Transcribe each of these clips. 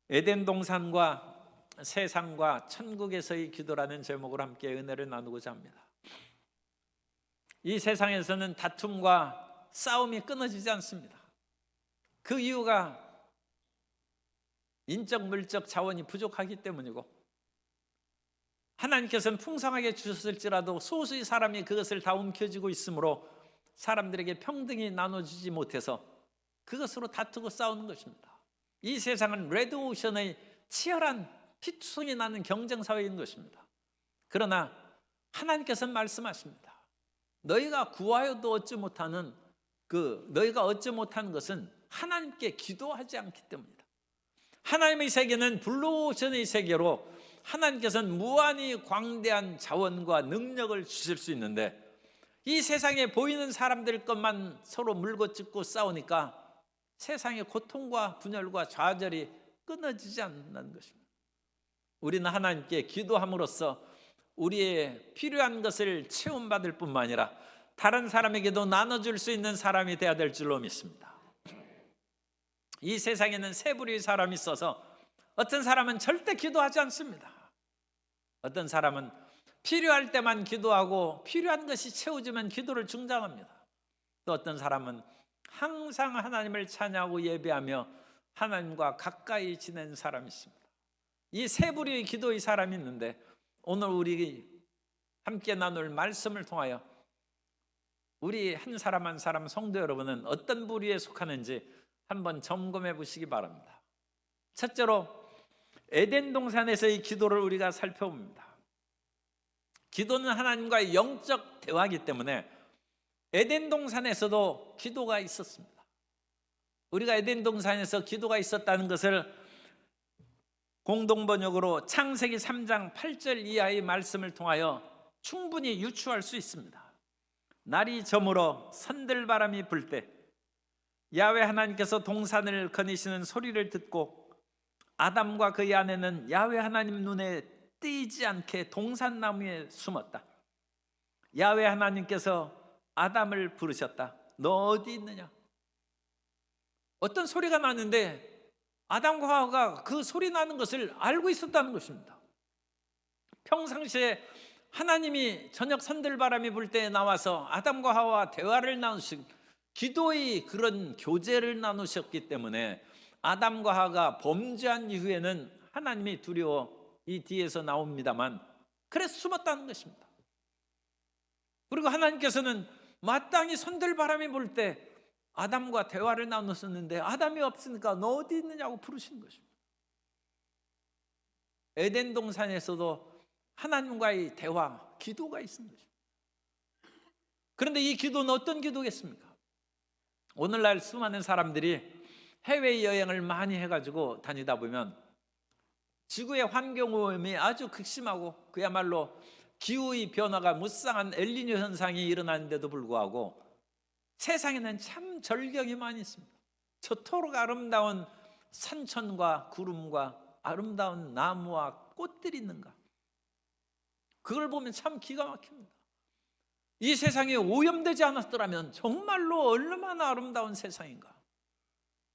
에덴 동산과 세상과 천국에서의 기도라는 제목으로 함께 은혜를 나누고자 합니다. 이 세상에서는 다툼과 싸움이 끊어지지 않습니다. 그 이유가 인적 물적 자원이 부족하기 때문이고, 하나님께서는 풍성하게 주셨을지라도 소수의 사람이 그것을 다 움켜쥐고 있으므로 사람들에게 평등히 나눠주지 못해서 그것으로 다투고 싸우는 것입니다. 이 세상은 레드오션의 치열한 피투성이 나는 경쟁사회인 것입니다. 그러나 하나님께서는 말씀하십니다. 너희가 구하여도 얻지 못하는 너희가 얻지 못하는 것은 하나님께 기도하지 않기 때문이다. 하나님의 세계는 블루오션의 세계로 하나님께서는 무한히 광대한 자원과 능력을 주실 수 있는데, 이 세상에 보이는 사람들 것만 서로 물고 찢고 싸우니까 세상의 고통과 분열과 좌절이 끊어지지 않는 것입니다. 우리는 하나님께 기도함으로써 우리의 필요한 것을 체험받을 뿐만 아니라 다른 사람에게도 나눠줄 수 있는 사람이 되어야 될 줄로 믿습니다. 이 세상에는 세 부류의 사람이 있어서 어떤 사람은 절대 기도하지 않습니다. 어떤 사람은 필요할 때만 기도하고 필요한 것이 채워지면 기도를 중단합니다. 또 어떤 사람은 항상 하나님을 찬양하고 예배하며 하나님과 가까이 지낸 사람이 있습니다. 이 세 부류의 기도의 사람이 있는데, 오늘 우리 함께 나눌 말씀을 통하여 우리 한 사람 한 사람 성도 여러분은 어떤 부류에 속하는지 한번 점검해 보시기 바랍니다. 첫째로 에덴 동산에서의 기도를 우리가 살펴봅니다. 기도는 하나님과의 영적 대화이기 때문에 에덴 동산에서도 기도가 있었습니다. 우리가 에덴 동산에서 기도가 있었다는 것을 공동번역으로 창세기 3장 8절 이하의 말씀을 통하여 충분히 유추할 수 있습니다. 날이 저물어 산들바람이 불 때 야훼 하나님께서 동산을 거니시는 소리를 듣고 아담과 그의 아내는 야훼 하나님 눈에 띄지 않게 동산나무에 숨었다. 야훼 하나님께서 아담을 부르셨다. 너 어디 있느냐? 어떤 소리가 나는데 아담과 하와가 그 소리 나는 것을 알고 있었다는 것입니다. 평상시에 하나님이 저녁 산들바람이 불 때 나와서 아담과 하와 대화를 나누신 기도의 그런 교제를 나누셨기 때문에 아담과 하와가 범죄한 이후에는 하나님이 두려워 이 뒤에서 나옵니다만 그래서 숨었다는 것입니다. 그리고 하나님께서는 마땅히 산들바람이 불 때 아담과 대화를 나눴었는데 아담이 없으니까 너 어디 있느냐고 부르신 것입니다. 에덴 동산에서도 하나님과의 대화, 기도가 있는 것입니다. 그런데 이 기도는 어떤 기도겠습니까? 오늘날 수많은 사람들이 해외여행을 많이 해가지고 다니다 보면 지구의 환경오염이 아주 극심하고 그야말로 기후의 변화가 무쌍한 엘니뇨 현상이 일어나는데도 불구하고 세상에는 참 절경이 많이 있습니다. 저토록 아름다운 산천과 구름과 아름다운 나무와 꽃들이 있는가, 그걸 보면 참 기가 막힙니다. 이 세상이 오염되지 않았더라면 정말로 얼마나 아름다운 세상인가.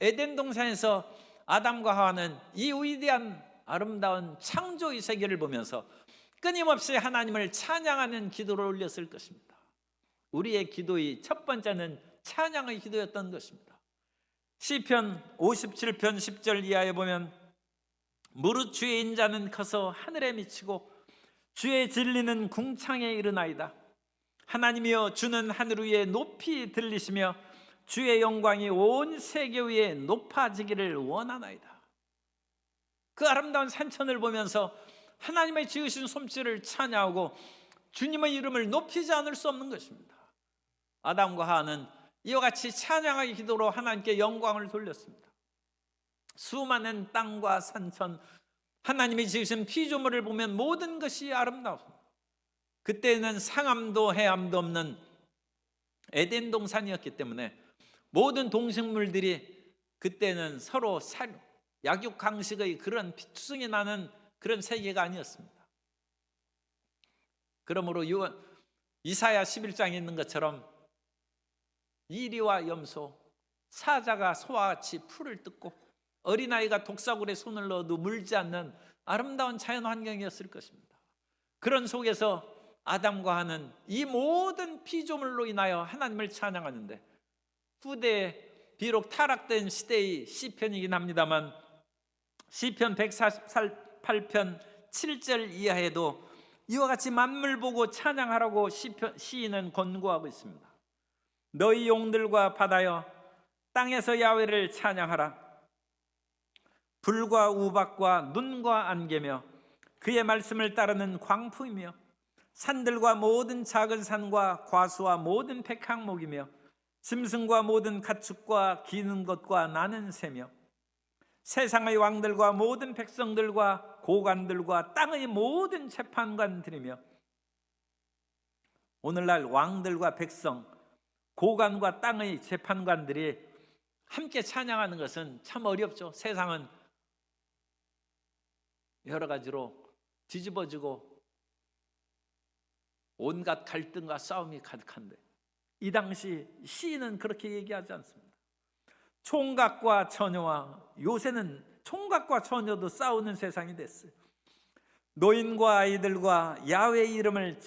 에덴 동산에서 아담과 하와는 이 위대한 아름다운 창조의 세계를 보면서 끊임없이 하나님을 찬양하는 기도를 올렸을 것입니다. 우리의 기도의 첫 번째는 찬양의 기도였던 것입니다. 시편 57편 10절 이하에 보면 무릇 주의 인자는 커서 하늘에 미치고 주의 진리는 궁창에 이르나이다. 하나님이여 주는 하늘 위에 높이 들리시며 주의 영광이 온 세계 위에 높아지기를 원하나이다. 그 아름다운 산천을 보면서 하나님의 지으신 솜씨를 찬양하고 주님의 이름을 높이지 않을 수 없는 것입니다. 아담과 하와는 이와 같이 찬양의 기도로 하나님께 영광을 돌렸습니다. 수많은 땅과 산천, 하나님이 지으신 피조물을 보면 모든 것이 아름다웠습니다. 그때는 상암도 해암도 없는 에덴 동산이었기 때문에 모든 동식물들이 그때는 서로 약육강식의 그런 피투성이 나는 그런 세계가 아니었습니다. 그러므로 이사야 11장에 있는 것처럼 이리와 염소, 사자가 소와 같이 풀을 뜯고 어린아이가 독사굴에 손을 넣어도 물지 않는 아름다운 자연 환경이었을 것입니다. 그런 속에서 아담과 하와는 이 모든 피조물로 인하여 하나님을 찬양하는데, 후대에 비록 타락된 시대의 시편이긴 합니다만 시편 148편 7절 이하에도 이와 같이 만물 보고 찬양하라고 시인은 권고하고 있습니다. 너희 용들과 바다여 땅에서 야훼를 찬양하라. 불과 우박과 눈과 안개며 그의 말씀을 따르는 광풍이며 산들과 모든 작은 산과 과수와 모든 백항목이며 짐승과 모든 가축과 기는 것과 나는 새며 세상의 왕들과 모든 백성들과 고관들과 땅의 모든 재판관들이며. 오늘날 왕들과 백성, 고관과 땅의 재판관들이 함께 찬양하는 것은 참 어렵죠. 세상은 여러 가지로 뒤집어지고 온갖 갈등과 싸움이 가득한데, 이 당시 시인은 그렇게 얘기하지 않습니다. 총각과 처녀와, 요새는 총각과 처녀도 싸우는 세상이 됐어요. 노인과 아이들과 야훼의 이름을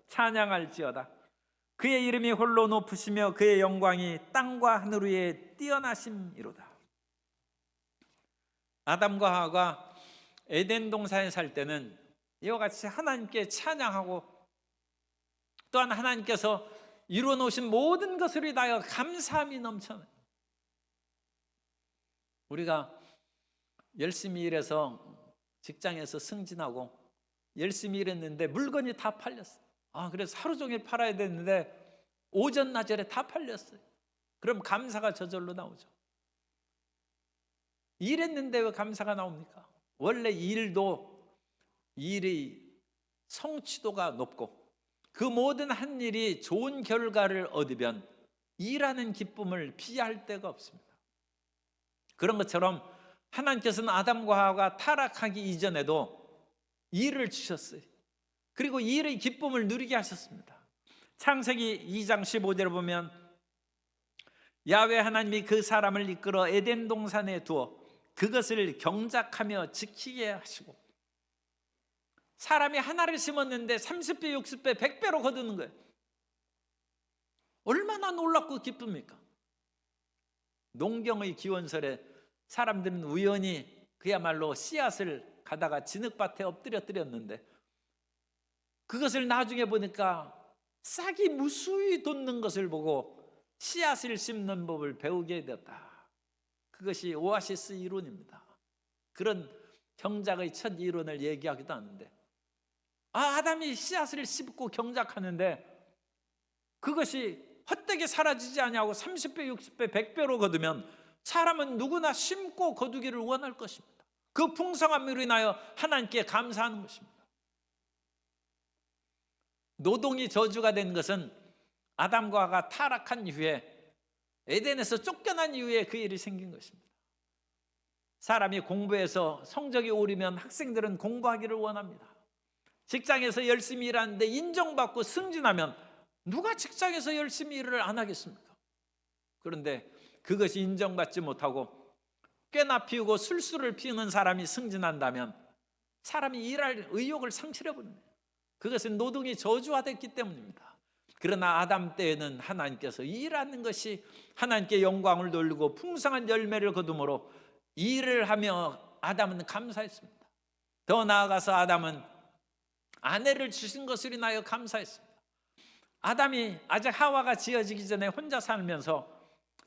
찬양할지어다. 그의 이름이 홀로 높으시며 그의 영광이 땅과 하늘 위에 뛰어나심이로다. 아담과 하와가 에덴 동산에 살 때는 이와 같이 하나님께 찬양하고, 또한 하나님께서 이루어 놓으신 모든 것을 위하여 감사함이 넘쳐나요. 우리가 열심히 일해서 직장에서 승진하고 열심히 일했는데 물건이 다 팔렸어요. 그래서 하루 종일 팔아야 되는데 오전 낮에 다 팔렸어요. 그럼 감사가 저절로 나오죠. 일했는데 왜 감사가 나옵니까? 원래 일의 성취도가 높고 그 모든 한 일이 좋은 결과를 얻으면 일하는 기쁨을 비할 데가 없습니다. 그런 것처럼 하나님께서는 아담과 하와가 타락하기 이전에도 일을 주셨어요. 그리고 일의 기쁨을 누리게 하셨습니다. 창세기 2장 15절을 보면 야훼 하나님이 그 사람을 이끌어 에덴 동산에 두어 그것을 경작하며 지키게 하시고, 사람이 하나를 심었는데 30배, 60배, 100배로 거두는 거예요. 얼마나 놀랍고 기쁩니까? 농경의 기원설에 사람들은 우연히 그야말로 씨앗을 가다가 진흙밭에 엎드렸는데 그것을 나중에 보니까 싹이 무수히 돋는 것을 보고 씨앗을 심는 법을 배우게 되었다. 그것이 오아시스 이론입니다. 그런 경작의 첫 이론을 얘기하기도 하는데, 아담이 씨앗을 심고 경작하는데 그것이 헛되게 사라지지 아니하고 30배, 60배, 100배로 거두면 사람은 누구나 심고 거두기를 원할 것입니다. 그 풍성함으로 인하여 하나님께 감사하는 것입니다. 노동이 저주가 된 것은 아담과 하와가 타락한 이후에, 에덴에서 쫓겨난 이후에 그 일이 생긴 것입니다. 사람이 공부해서 성적이 오르면 학생들은 공부하기를 원합니다. 직장에서 열심히 일하는데 인정받고 승진하면 누가 직장에서 열심히 일을 안 하겠습니까? 그런데 그것이 인정받지 못하고 꾀나 피우고 술수를 피우는 사람이 승진한다면 사람이 일할 의욕을 상실해버립니다. 그것은 노동이 저주화됐기 때문입니다. 그러나 아담 때에는 하나님께서 일하는 것이 하나님께 영광을 돌리고 풍성한 열매를 거둠으로 일을 하며 아담은 감사했습니다. 더 나아가서 아담은 아내를 주신 것을 인하여 감사했습니다. 아담이 아직 하와가 지어지기 전에 혼자 살면서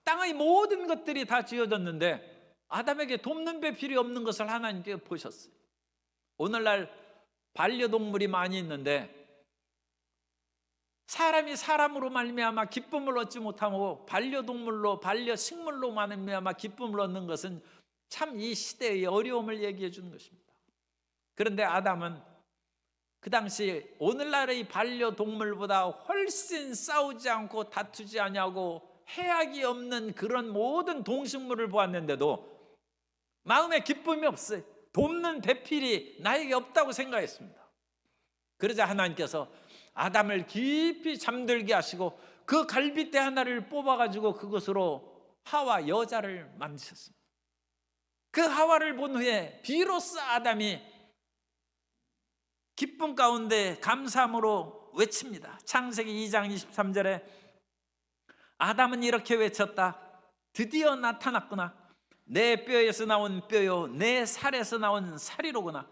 땅의 모든 것들이 다 지어졌는데 아담에게 돕는 배 필요 없는 것을 하나님께 보셨어요. 오늘날 반려동물이 많이 있는데 사람이 사람으로 말미암아 기쁨을 얻지 못하고 반려동물로, 반려식물로 말미암아 기쁨을 얻는 것은 참 이 시대의 어려움을 얘기해 주는 것입니다. 그런데 아담은 그 당시 오늘날의 반려동물보다 훨씬 싸우지 않고 다투지 아니하고 해악이 없는 그런 모든 동식물을 보았는데도 마음에 기쁨이 없어요. 돕는 배필이 나에게 없다고 생각했습니다. 그러자 하나님께서 아담을 깊이 잠들게 하시고 그 갈빗대 하나를 뽑아가지고 그것으로 하와 여자를 만드셨습니다. 그 하와를 본 후에 비로소 아담이 기쁨 가운데 감사함으로 외칩니다. 창세기 2장 23절에 아담은 이렇게 외쳤다. 드디어 나타났구나. 내 뼈에서 나온 뼈요 내 살에서 나온 살이로구나.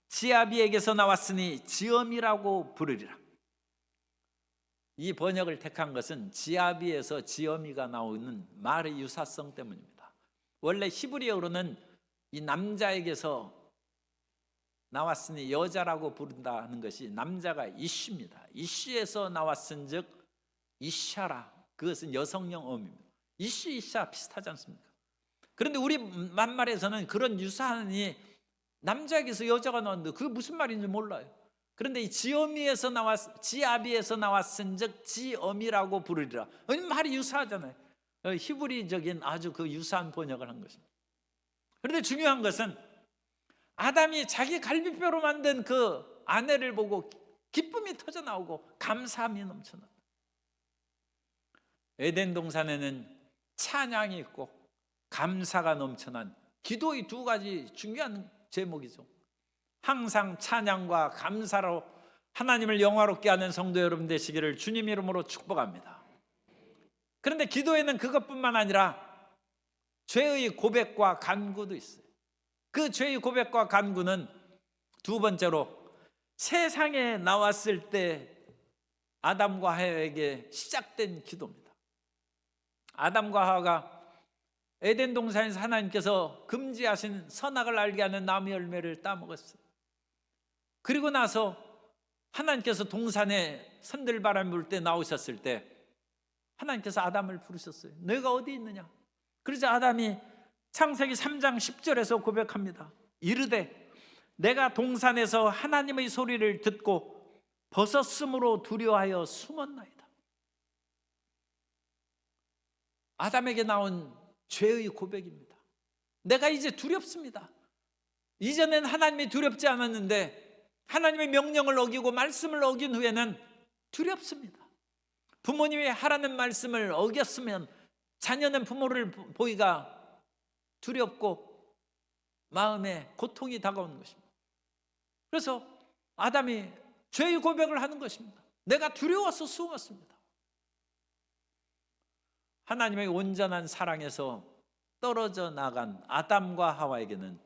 지아비에게서 나왔으니 지엄이라고 부르리라. 이 번역을 택한 것은 지아비에서 지엄이가 나오는 말의 유사성 때문입니다. 원래 히브리어로는 이 남자에게서 나왔으니 여자라고 부른다는 것이 남자가 이슈입니다. 이슈에서 나왔은즉 이샤라, 그것은 여성형 어입니다. 이슈 이샤 비슷하지 않습니까? 그런데 우리 만말에서는 그런 유사한이 남자에게서 여자가 나왔는데 그게 무슨 말인지 몰라요. 그런데 이 지어미에서 지아비에서 나왔은즉 지어미라고 부르리라. 말이 유사하잖아요. 히브리적인 아주 그 유사한 번역을 한 것입니다. 그런데 중요한 것은 아담이 자기 갈비뼈로 만든 그 아내를 보고 기쁨이 터져 나오고 감사함이 넘쳐나. 에덴 동산에는 찬양이 있고 감사가 넘쳐난 기도의 두 가지 중요한 제목이죠. 항상 찬양과 감사로 하나님을 영화롭게 하는 성도 여러분 되시기를 주님 이름으로 축복합니다. 그런데 기도에는 그것뿐만 아니라 죄의 고백과 간구도 있어요. 그 죄의 고백과 간구는 두 번째로 세상에 나왔을 때 아담과 하와에게 시작된 기도입니다. 아담과 하와가 에덴 동산에서 하나님께서 금지하신 선악을 알게 하는 나무 열매를 따먹었어요. 그리고 나서 하나님께서 동산에 선들바람 불 때 나오셨을 때 하나님께서 아담을 부르셨어요. 너희가 어디 있느냐? 그러자 아담이 창세기 3장 10절에서 고백합니다. 이르되 내가 동산에서 하나님의 소리를 듣고 벗었으므로 두려워하여 숨었나이다. 아담에게 나온 죄의 고백입니다. 내가 이제 두렵습니다. 이전엔 하나님이 두렵지 않았는데 하나님의 명령을 어기고 말씀을 어긴 후에는 두렵습니다. 부모님이 하라는 말씀을 어겼으면 자녀는 부모를 보기가 두렵고 마음에 고통이 다가오는 것입니다. 그래서 아담이 죄의 고백을 하는 것입니다. 내가 두려워서 숨었습니다. 하나님의 온전한 사랑에서 떨어져 나간 아담과 하와에게는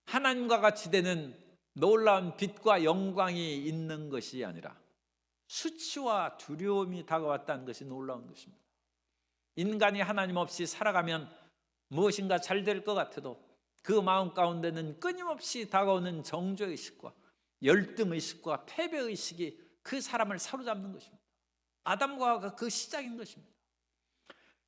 하나님과 같이 되는 놀라운 빛과 영광이 있는 것이 아니라 수치와 두려움이 다가왔다는 것이 놀라운 것입니다. 인간이 하나님 없이 살아가면 무엇인가 잘 될 것 같아도 그 마음 가운데는 끊임없이 다가오는 정죄의식과 열등의식과 패배의식이 그 사람을 사로잡는 것입니다. 아담과 하와가 그 시작인 것입니다.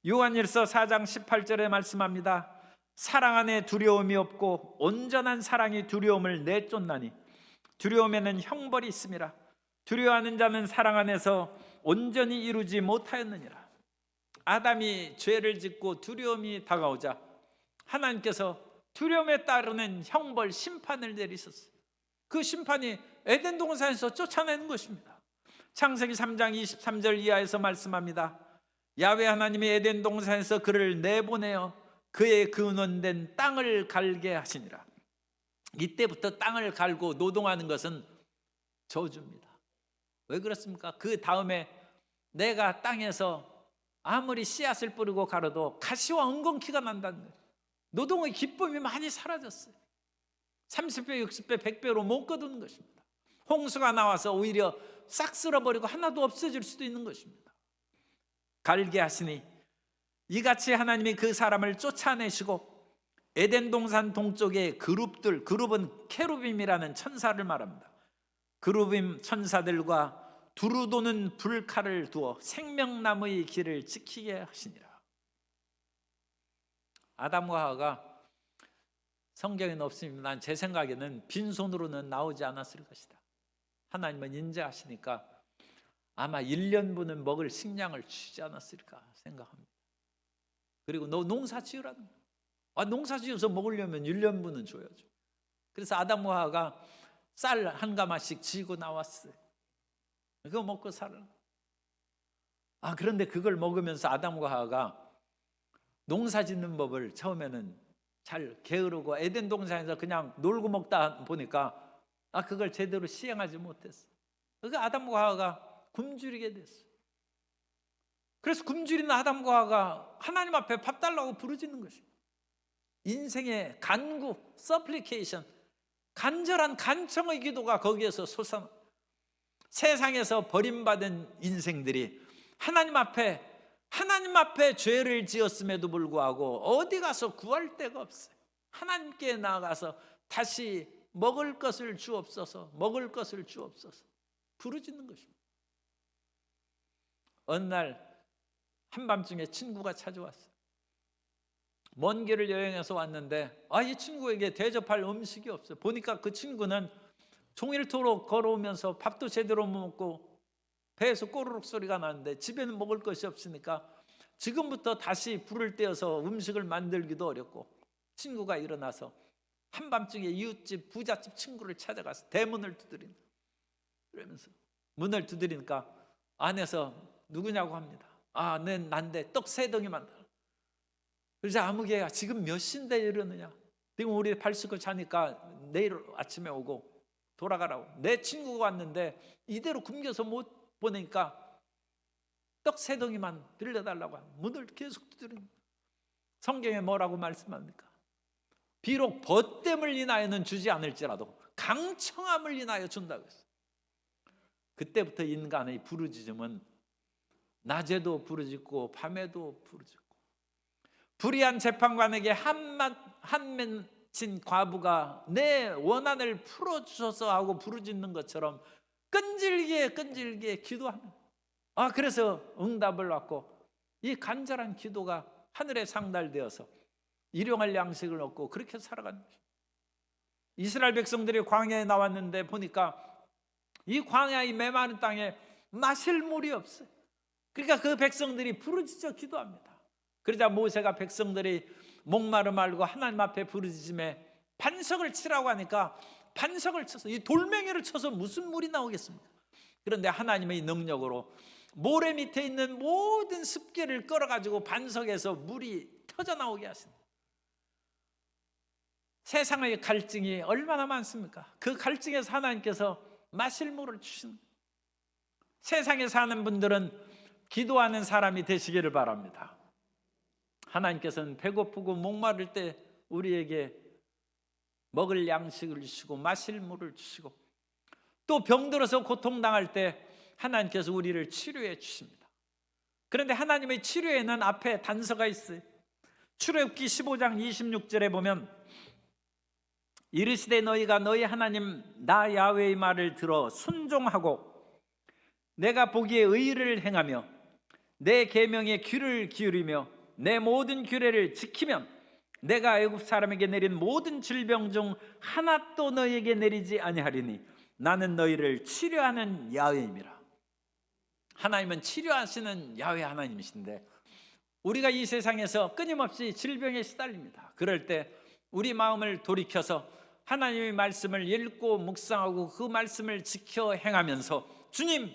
요한일서 4장 18절에 말씀합니다. 사랑 안에 두려움이 없고 온전한 사랑이 두려움을 내쫓나니 두려움에는 형벌이 있음이라. 두려워하는 자는 사랑 안에서 온전히 이루지 못하였느니라. 아담이 죄를 짓고 두려움이 다가오자 하나님께서 두려움에 따르는 형벌 심판을 내리셨어요. 그 심판이 에덴 동산에서 쫓아내는 것입니다. 창세기 3장 23절 이하에서 말씀합니다. 야훼 하나님이 에덴 동산에서 그를 내보내어 그의 근원된 땅을 갈게 하시니라. 이때부터 땅을 갈고 노동하는 것은 저주입니다. 왜 그렇습니까? 그 다음에 내가 땅에서 아무리 씨앗을 뿌리고 가려도 가시와 엉겅퀴가 난다는 거예요. 노동의 기쁨이 많이 사라졌어요. 30배, 60배, 100배로 못 거두는 것입니다. 홍수가 나와서 오히려 싹 쓸어버리고 하나도 없어질 수도 있는 것입니다. 갈게 하시니 이같이 하나님이 그 사람을 쫓아내시고 에덴 동산 동쪽에 그룹은 케루빔이라는 천사를 말합니다. 그룹임 천사들과 두루 도는 불칼을 두어 생명나무의 길을 지키게 하시니라. 아담과 하와가 성경에는 없습니다만 제 생각에는 빈손으로는 나오지 않았을 것이다. 하나님은 인자하시니까 아마 1년분은 먹을 식량을 주지 않았을까 생각합니다. 그리고 너 농사 지으라는 거야. 농사 지어서 먹으려면 1년분은 줘야죠. 그래서 아담과 하와가 쌀 한 가마씩 지고 나왔어요. 그거 먹고 살아. 그런데 그걸 먹으면서 아담과 하와가 농사 짓는 법을 처음에는 잘 게으르고 에덴 동산에서 그냥 놀고 먹다 보니까 그걸 제대로 시행하지 못했어. 그러니까 아담과 하와가 굶주리게 됐어. 그래서 굶주린 아담과 하와가 하나님 앞에 밥 달라고 부르짖는 것입니다. 인생의 간구, 서플리케이션, 간절한 간청의 기도가 거기에서 솟아나. 세상에서 버림받은 인생들이 하나님 앞에 죄를 지었음에도 불구하고 어디 가서 구할 데가 없어요. 하나님께 나아가서 다시 먹을 것을 주옵소서, 먹을 것을 주옵소서 부르짖는 것입니다. 어느 날 한밤중에 친구가 찾아왔어요. 먼 길을 여행해서 왔는데 이 친구에게 대접할 음식이 없어요. 보니까 그 친구는 종일토록 걸어오면서 밥도 제대로 못 먹고 배에서 꼬르륵 소리가 나는데 집에는 먹을 것이 없으니까 지금부터 다시 불을 떼어서 음식을 만들기도 어렵고, 친구가 일어나서 한밤중에 이웃집 부잣집 친구를 찾아가서 대문을 두드린, 그러면서 문을 두드리니까 안에서 누구냐고 합니다. 네, 난데 떡 3덩이만 달라. 그래서 아무개가 지금 몇 시인데 이러느냐, 지금 우리 발 씻고 자니까 내일 아침에 오고 돌아가라고. 내 친구가 왔는데 이대로 굶겨서 못 보내니까 떡 3덩이만 빌려달라고 하는, 문을 계속 두드립니다. 성경에 뭐라고 말씀합니까? 비록 벗됨을 인하여는 주지 않을지라도 강청함을 인하여 준다고 했어요. 그때부터 인간의 부르짖음은 낮에도 부르짖고 밤에도 부르짖고, 불의한 재판관에게 한맺힌 과부가 내 원한을 풀어주셔서 하고 부르짖는 것처럼 끈질기게 기도합니다. 그래서 응답을 받고 이 간절한 기도가 하늘에 상달되어서 일용할 양식을 얻고 그렇게 살아가는 것입니다. 이스라엘 백성들이 광야에 나왔는데 보니까 이 광야의 메마른 땅에 마실 물이 없어요. 그러니까 그 백성들이 부르짖어 기도합니다. 그러자 모세가 백성들이 목마름 알고 하나님 앞에 부르짖음에 반석을 치라고 하니까 반석을 쳐서, 이 돌멩이를 쳐서 무슨 물이 나오겠습니까? 그런데 하나님의 능력으로 모래 밑에 있는 모든 습기를 끌어가지고 반석에서 물이 터져 나오게 하십니다. 세상의 갈증이 얼마나 많습니까? 그 갈증에서 하나님께서 마실 물을 주시는 거예요. 세상에 사는 분들은 기도하는 사람이 되시기를 바랍니다. 하나님께서는 배고프고 목마를 때 우리에게 먹을 양식을 주시고 마실 물을 주시고, 또 병들어서 고통당할 때 하나님께서 우리를 치료해 주십니다. 그런데 하나님의 치료에는 앞에 단서가 있어요. 출애굽기 15장 26절에 보면 이르시되 너희가 너희 하나님 나 야훼의 말을 들어 순종하고 내가 보기에 의를 행하며 내 계명에 귀를 기울이며 내 모든 규례를 지키면 내가 애굽 사람에게 내린 모든 질병 중 하나도 너희에게 내리지 아니하리니 나는 너희를 치료하는 야훼임이라. 하나님은 치료하시는 야훼 하나님이신데 우리가 이 세상에서 끊임없이 질병에 시달립니다. 그럴 때 우리 마음을 돌이켜서 하나님의 말씀을 읽고 묵상하고 그 말씀을 지켜 행하면서 주님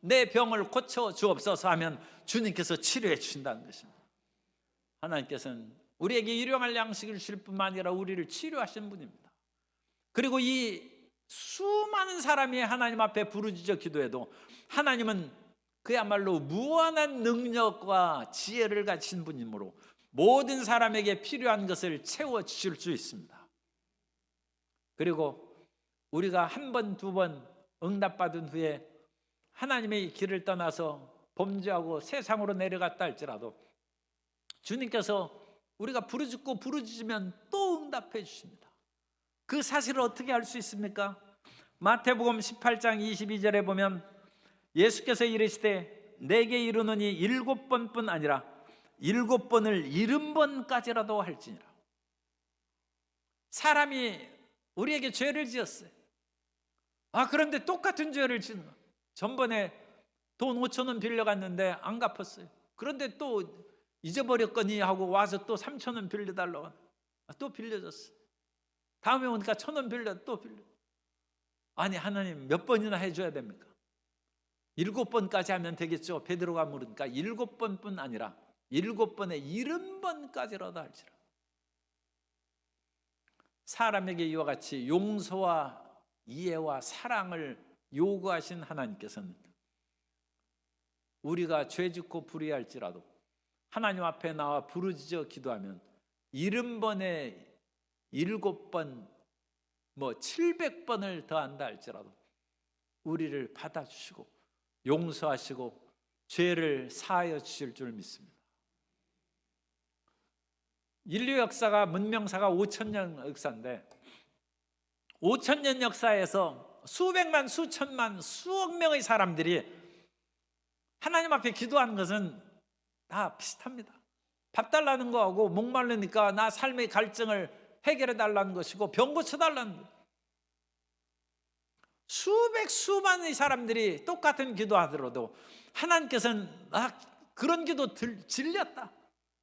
내 병을 고쳐 주옵소서 하면 주님께서 치료해 주신다는 것입니다. 하나님께서는 우리에게 일용할 양식을 주실 뿐만 아니라 우리를 치료하시는 분입니다. 그리고 이 수많은 사람이 하나님 앞에 부르짖어 기도해도 하나님은 그야말로 무한한 능력과 지혜를 가진 분이므로 모든 사람에게 필요한 것을 채워주실 수 있습니다. 그리고 우리가 한 번, 두 번 응답받은 후에 하나님의 길을 떠나서 범죄하고 세상으로 내려갔다 할지라도 주님께서 우리가 부르짖으면 또 응답해 주십니다. 그 사실을 어떻게 알 수 있습니까? 마태복음 18장 22절에 보면 예수께서 이르시되 내게 이르노니 7번뿐 아니라 7번을 70번까지라도 할지니라. 사람이 우리에게 죄를 지었어요. 그런데 똑같은 죄를 지는 거예요. 전번에 돈 5,000원 빌려갔는데 안 갚았어요. 그런데 또 잊어버렸거니 하고 와서 또 3,000원 빌려달라고 또 빌려줬어요. 다음에 오니까 1,000원 빌려 또 빌려. 아니 하나님 몇 번이나 해줘야 됩니까? 7번까지 하면 되겠죠. 베드로가 물으니까 7번뿐 아니라 7번에 70번까지라도 할지라. 사람에게 이와 같이 용서와 이해와 사랑을 요구하신 하나님께서는 우리가 죄짓고 불의할지라도 하나님 앞에 나와 부르짖어 기도하면 70번에 7번 700번을 더한다 할지라도 우리를 받아주시고 용서하시고 죄를 사하여 주실 줄 믿습니다. 인류 역사가 문명사가 5,000년 역사인데 5,000년 역사에서 수백만 수천만 수억 명의 사람들이 하나님 앞에 기도하는 것은 다 비슷합니다. 밥 달라는 거하고 목마르니까 나 삶의 갈증을 해결해 달라는 것이고 병 고쳐 달라는 것. 수백 수만의 사람들이 똑같은 기도하더라도 하나님께서는 그런 기도 질렸다,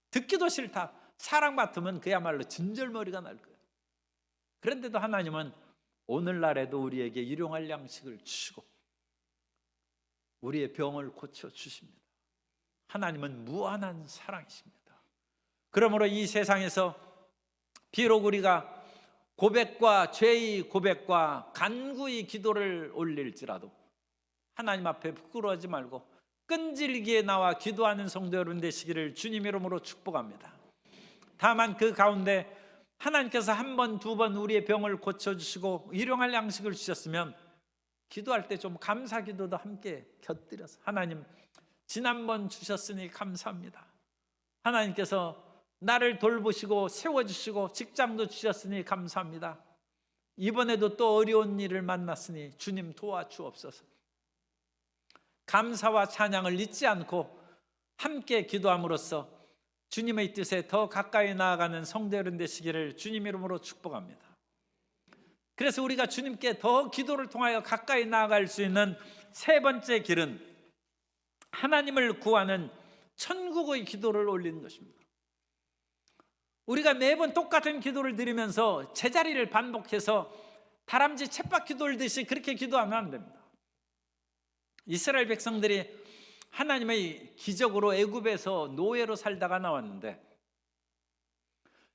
듣기도 싫다, 사랑받으면 그야말로 진절머리가 날 거예요. 그런데도 하나님은 오늘날에도 우리에게 일용할 양식을 주시고 우리의 병을 고쳐주십니다. 하나님은 무한한 사랑이십니다. 그러므로 이 세상에서 비록 우리가 고백과 죄의 고백과 간구의 기도를 올릴지라도 하나님 앞에 부끄러워하지 말고 끈질기게 나와 기도하는 성도 여러분 되시기를 주님 이름으로 축복합니다. 다만 그 가운데 하나님께서 한 번, 두 번 우리의 병을 고쳐주시고 일용할 양식을 주셨으면 기도할 때 좀 감사 기도도 함께 곁들여서 하나님 지난번 주셨으니 감사합니다. 하나님께서 나를 돌보시고 세워주시고 직장도 주셨으니 감사합니다. 이번에도 또 어려운 일을 만났으니 주님 도와주옵소서. 감사와 찬양을 잊지 않고 함께 기도함으로써 주님의 뜻에 더 가까이 나아가는 성도 여러분 되시기를 주님 이름으로 축복합니다. 그래서 우리가 주님께 더 기도를 통하여 가까이 나아갈 수 있는 세 번째 길은 하나님을 구하는 천국의 기도를 올리는 것입니다. 우리가 매번 똑같은 기도를 드리면서 제자리를 반복해서 다람쥐 쳇바퀴 돌듯이 그렇게 기도하면 안 됩니다. 이스라엘 백성들이 하나님의 기적으로 애굽에서 노예로 살다가 나왔는데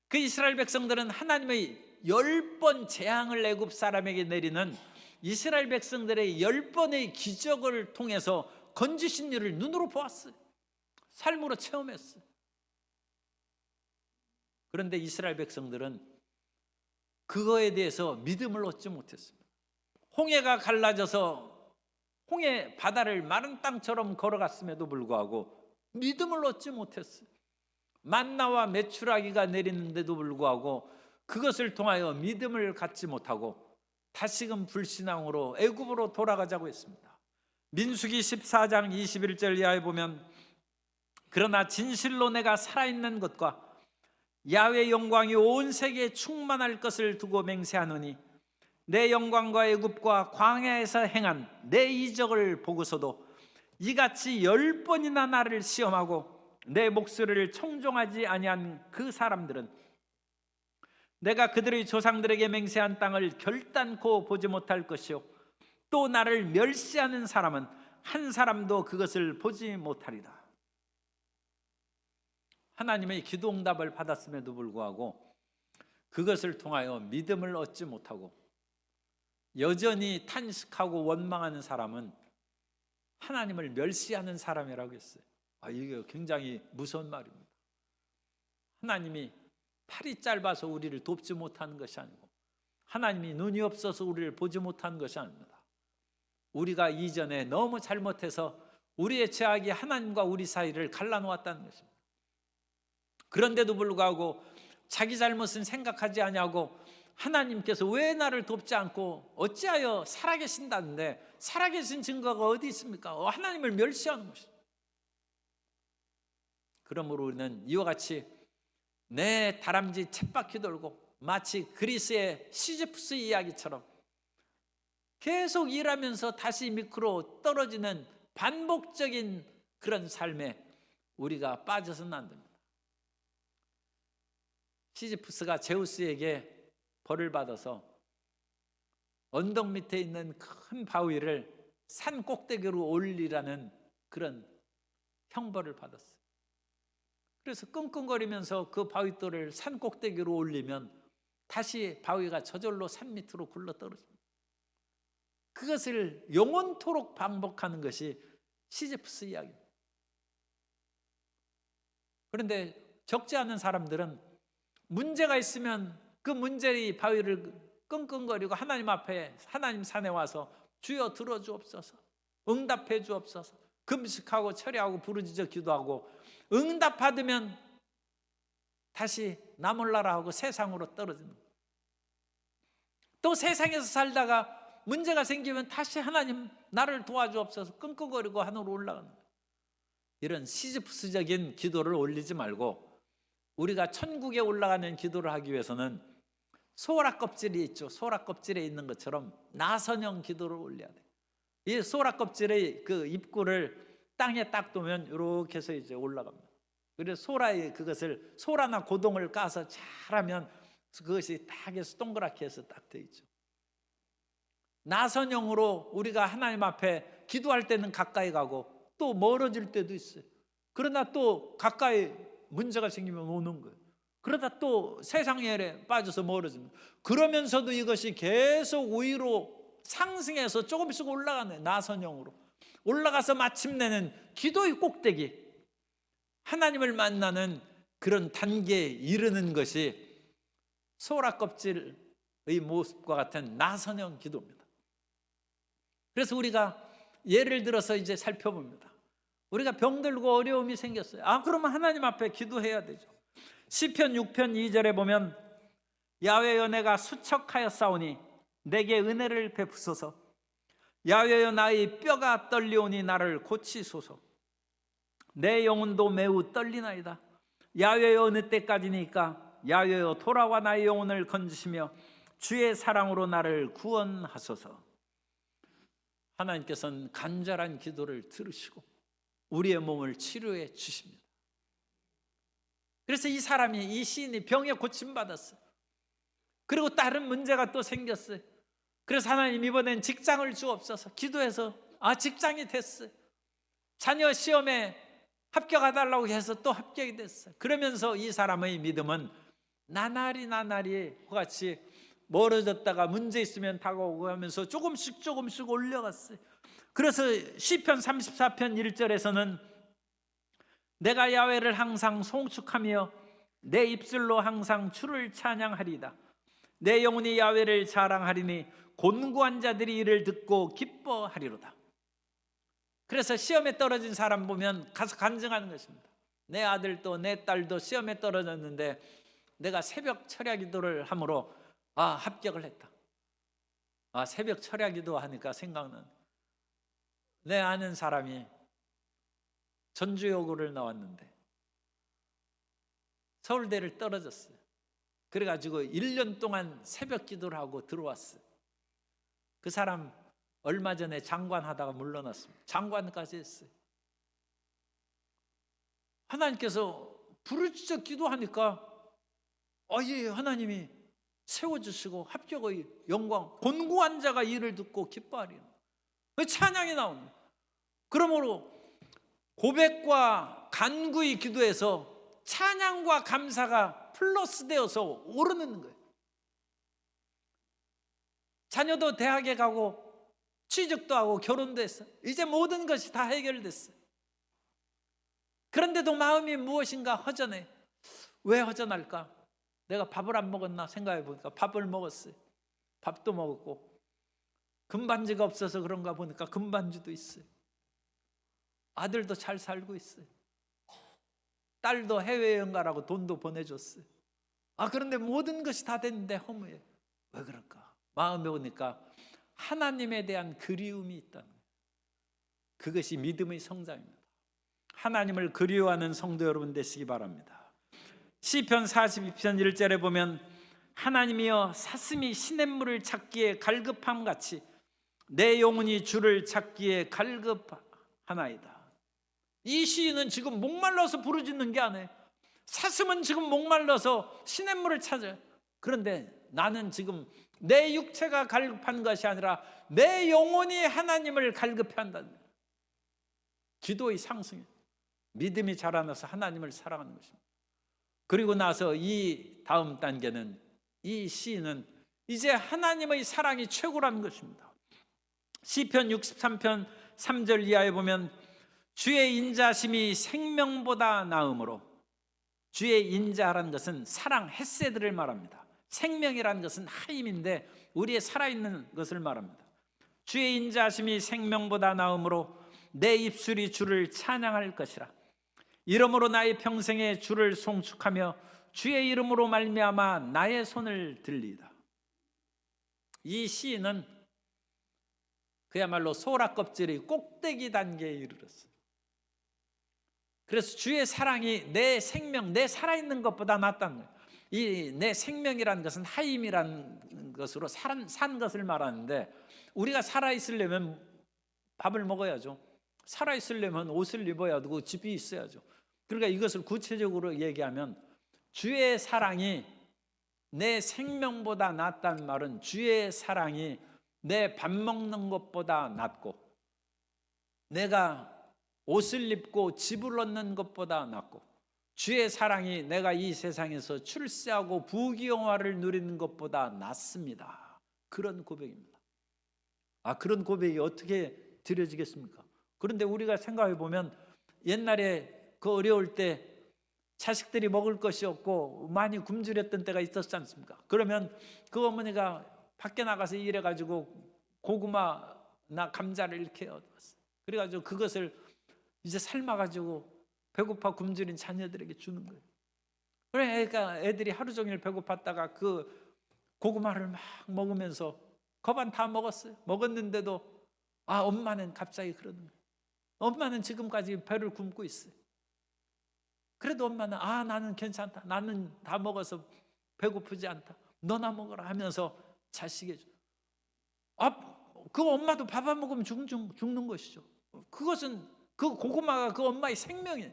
그 이스라엘 백성들은 하나님의 10번 재앙을 애굽 사람에게 내리는 이스라엘 백성들의 10번의 기적을 통해서 건지신 일을 눈으로 보았어요. 삶으로 체험했어요. 그런데 이스라엘 백성들은 그거에 대해서 믿음을 얻지 못했습니다. 홍해가 갈라져서 홍해 바다를 마른 땅처럼 걸어갔음에도 불구하고 믿음을 얻지 못했어요. 만나와 메추라기가 내리는데도 불구하고 그것을 통하여 믿음을 갖지 못하고 다시금 불신앙으로 애굽으로 돌아가자고 했습니다. 민수기 14장 21절 이하에 보면 그러나 진실로 내가 살아있는 것과 야훼의 영광이 온 세계에 충만할 것을 두고 맹세하노니 내 영광과 애굽과 광야에서 행한 내 이적을 보고서도 이같이 10번이나 나를 시험하고 내 목소리를 청종하지 아니한 그 사람들은 내가 그들의 조상들에게 맹세한 땅을 결단코 보지 못할 것이요 또 나를 멸시하는 사람은 한 사람도 그것을 보지 못하리라. 하나님의 기도 응답을 받았음에도 불구하고 그것을 통하여 믿음을 얻지 못하고 여전히 탄식하고 원망하는 사람은 하나님을 멸시하는 사람이라고 했어요. 이게 굉장히 무서운 말입니다. 하나님이 팔이 짧아서 우리를 돕지 못하는 것이 아니고 하나님이 눈이 없어서 우리를 보지 못하는 것이 아닙니다. 우리가 이전에 너무 잘못해서 우리의 죄악이 하나님과 우리 사이를 갈라놓았다는 것입니다. 그런데도 불구하고 자기 잘못은 생각하지 아니하고 하나님께서 왜 나를 돕지 않고 어찌하여 살아계신다는데 살아계신 증거가 어디 있습니까? 하나님을 멸시하는 것입니다. 그러므로 우리는 이와 같이 내 다람쥐 쳇바퀴 돌고 마치 그리스의 시지프스 이야기처럼 계속 일하면서 다시 밑으로 떨어지는 반복적인 그런 삶에 우리가 빠져서는 안 됩니다. 시지프스가 제우스에게 벌을 받아서 언덕 밑에 있는 큰 바위를 산 꼭대기로 올리라는 그런 형벌을 받았어요. 그래서 끙끙거리면서 그 바위돌을 산 꼭대기로 올리면 다시 바위가 저절로 산 밑으로 굴러 떨어집니다. 그것을 영원토록 반복하는 것이 시지프스 이야기입니다. 그런데 적지 않은 사람들은 문제가 있으면 그 문제의 바위를 끙끙거리고 하나님 앞에, 하나님 산에 와서 주여 들어주옵소서, 응답해 주옵소서, 금식하고 철야하고 부르짖어 기도하고, 응답 받으면 다시 나 몰라라 하고 세상으로 떨어지는 거예요. 또 세상에서 살다가 문제가 생기면 다시 하나님 나를 도와주옵소서 끙끙거리고 하늘로 올라가는 거예요. 이런 시지프스적인 기도를 올리지 말고 우리가 천국에 올라가는 기도를 하기 위해서는 소라 껍질이 있죠. 소라 껍질에 있는 것처럼 나선형 기도를 올려야 돼요. 이 소라 껍질의 그 입구를 땅에 딱 두면 이렇게 해서 이제 올라갑니다. 그래서 소라의 그것을, 소라나 고동을 까서 잘하면 그것이 딱 해서 동그랗게 해서 딱 돼 있죠. 나선형으로 우리가 하나님 앞에 기도할 때는 가까이 가고 또 멀어질 때도 있어요. 그러나 또 가까이 문제가 생기면 오는 거예요. 그러다 또 세상의 일에 빠져서 멀어집니다. 그러면서도 이것이 계속 위로 상승해서 조금씩 올라가네. 나선형으로 올라가서 마침내는 기도의 꼭대기, 하나님을 만나는 그런 단계에 이르는 것이 소라 껍질의 모습과 같은 나선형 기도입니다. 그래서 우리가 예를 들어서 이제 살펴봅니다. 우리가 병들고 어려움이 생겼어요. 그러면 하나님 앞에 기도해야 되죠. 시편 6편 2절에 보면 야훼여 내가 수척하여 싸우니 내게 은혜를 베푸소서. 야훼여 나의 뼈가 떨리오니 나를 고치소서. 내 영혼도 매우 떨리나이다. 야훼여 어느 때까지니까. 야훼여 돌아와 나의 영혼을 건지시며 주의 사랑으로 나를 구원하소서. 하나님께서는 간절한 기도를 들으시고 우리의 몸을 치료해 주십니다. 그래서 이 사람이, 이 시인이 병에 고침받았어요. 그리고 다른 문제가 또 생겼어요. 그래서 하나님 이번엔 직장을 주옵소서 기도해서 직장이 됐어요. 자녀 시험에 합격해달라고 해서 또 합격이 됐어요. 그러면서 이 사람의 믿음은 나날이 같이 멀어졌다가 문제 있으면 다가오고 하면서 조금씩 올려갔어요. 그래서 시편 34편 1절에서는 내가 야훼를 항상 송축하며 내 입술로 항상 주를 찬양하리이다. 내 영혼이 야훼를 자랑하리니 곤고한 자들이 이를 듣고 기뻐하리로다. 그래서 시험에 떨어진 사람 보면 가서 간증하는 것입니다. 내 아들도 내 딸도 시험에 떨어졌는데 내가 새벽 철야 기도를 함으로 합격을 했다. 새벽 철야 기도 하니까 생각나는, 내 아는 사람이 전주여고를 나왔는데 서울대를 떨어졌어요. 그래가지고 1년 동안 새벽 기도를 하고 들어왔어요. 그 사람 얼마 전에 장관 하다가 물러났습니다. 장관까지 했어요. 하나님께서 부르짖어 기도하니까 하나님이 세워주시고 합격의 영광, 곤고한 자가 이를 듣고 기뻐하리라. 찬양이 나옵니다. 그러므로 고백과 간구의 기도에서 찬양과 감사가 플러스 되어서 오르는 거예요. 자녀도 대학에 가고 취직도 하고 결혼도 했어요. 이제 모든 것이 다 해결됐어요. 그런데도 마음이 무엇인가 허전해. 왜 허전할까? 내가 밥을 안 먹었나 생각해 보니까 밥을 먹었어요. 밥도 먹었고 금반지가 없어서 그런가 보니까 금반지도 있어요. 아들도 잘 살고 있어요. 딸도 해외여행 가라고 돈도 보내줬어요. 그런데 모든 것이 다 됐는데 허무해. 왜 그럴까? 마음에 오니까 하나님에 대한 그리움이 있다는 거예요. 그것이 믿음의 성장입니다. 하나님을 그리워하는 성도 여러분 되시기 바랍니다. 시편 42편 1절에 보면 하나님이여 사슴이 시냇물을 찾기에 갈급함 같이 내 영혼이 주를 찾기에 갈급하나이다. 이 시인은 지금 목말라서 부르짖는 게 아니에요. 사슴은 지금 목말라서 시냇물을 찾아요. 그런데 나는 지금 내 육체가 갈급한 것이 아니라 내 영혼이 하나님을 갈급해한다는 거예요. 기도의 상승, 믿음이 자라나서 하나님을 사랑하는 것입니다. 그리고 나서 이 다음 단계는 이 시인은 이제 하나님의 사랑이 최고라는 것입니다. 시편 63편 3절 이하에 보면 주의 인자심이 생명보다 나음으로, 주의 인자라는 것은 사랑, 헤세드를 말합니다. 생명이라는 것은 하임인데 우리의 살아있는 것을 말합니다. 주의 인자심이 생명보다 나음으로 내 입술이 주를 찬양할 것이라. 이러므로 나의 평생에 주를 송축하며 주의 이름으로 말미암아 나의 손을 들리이다. 이 시인은 그야말로 소라 껍질의 꼭대기 단계에 이르렀어요. 그래서 주의 사랑이 내 생명, 내 살아있는 것보다 낫다는 거예요. 이 내 생명이라는 것은 하임이라는 것으로 산 것을 말하는데, 우리가 살아있으려면 밥을 먹어야죠. 살아있으려면 옷을 입어야 되고 집이 있어야죠. 그러니까 이것을 구체적으로 얘기하면 주의 사랑이 내 생명보다 낫다는 말은 주의 사랑이 내 밥 먹는 것보다 낫고, 내가 옷을 입고 집을 얻는 것보다 낫고, 주의 사랑이 내가 이 세상에서 출세하고 부귀영화를 누리는 것보다 낫습니다. 그런 고백입니다. 그런 고백이 어떻게 드려지겠습니까? 그런데 우리가 생각해 보면 옛날에 그 어려울 때 자식들이 먹을 것이 없고 많이 굶주렸던 때가 있었지 않습니까? 그러면 그 어머니가 밖에 나가서 일해가지고 고구마나 감자를 이렇게 얻었어요. 그래가지고 그것을 이제 삶아가지고 배고파 굶주린 자녀들에게 주는 거예요. 그러니까 애들이 하루 종일 배고팠다가 그 고구마를 막 먹으면서 거반 다 먹었어요. 먹었는데도 엄마는 갑자기 그러는 거예요. 엄마는 지금까지 배를 굶고 있어요. 그래도 엄마는 나는 괜찮다. 나는 다 먹어서 배고프지 않다. 너나 먹어라 하면서 자식에게 그 엄마도 밥 안 먹으면 죽는 것이죠. 그것은 그 고구마가 그 엄마의 생명이에요.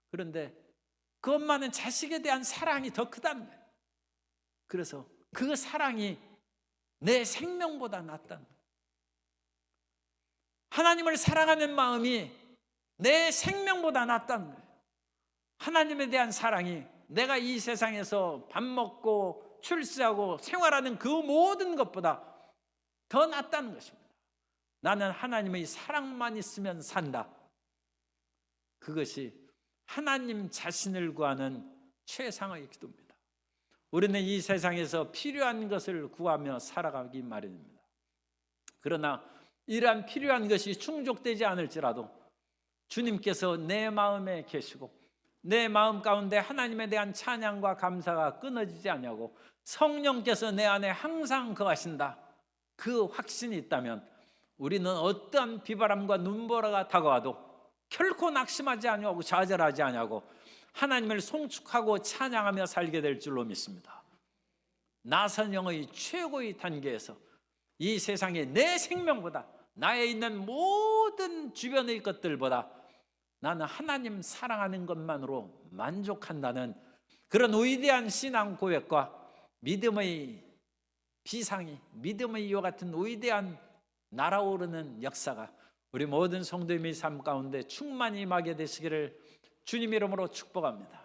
그런데 그 엄마는 자식에 대한 사랑이 더 크다는 거예요. 그래서 그 사랑이 내 생명보다 낫다는 거예요. 하나님을 사랑하는 마음이 내 생명보다 낫다는 거예요. 하나님에 대한 사랑이 내가 이 세상에서 밥 먹고 출세하고 생활하는 그 모든 것보다 더 낫다는 것입니다. 나는 하나님의 사랑만 있으면 산다. 그것이 하나님 자신을 구하는 최상의 기도입니다. 우리는 이 세상에서 필요한 것을 구하며 살아가기 마련입니다. 그러나 이러한 필요한 것이 충족되지 않을지라도 주님께서 내 마음에 계시고 내 마음 가운데 하나님에 대한 찬양과 감사가 끊어지지 않냐고, 성령께서 내 안에 항상 거하신다, 그 확신이 있다면 우리는 어떠한 비바람과 눈보라가 다가와도 결코 낙심하지 아니하고 좌절하지 아니하고 하나님을 송축하고 찬양하며 살게 될 줄로 믿습니다. 나선영의 최고의 단계에서 이 세상에 내 생명보다, 나에 있는 모든 주변의 것들보다 나는 하나님 사랑하는 것만으로 만족한다는 그런 위대한 신앙 고백과 믿음의 비상이, 믿음의 이와 같은 위대한 날아오르는 역사가 우리 모든 성도님의 삶 가운데 충만히 임하게 되시기를 주님 이름으로 축복합니다.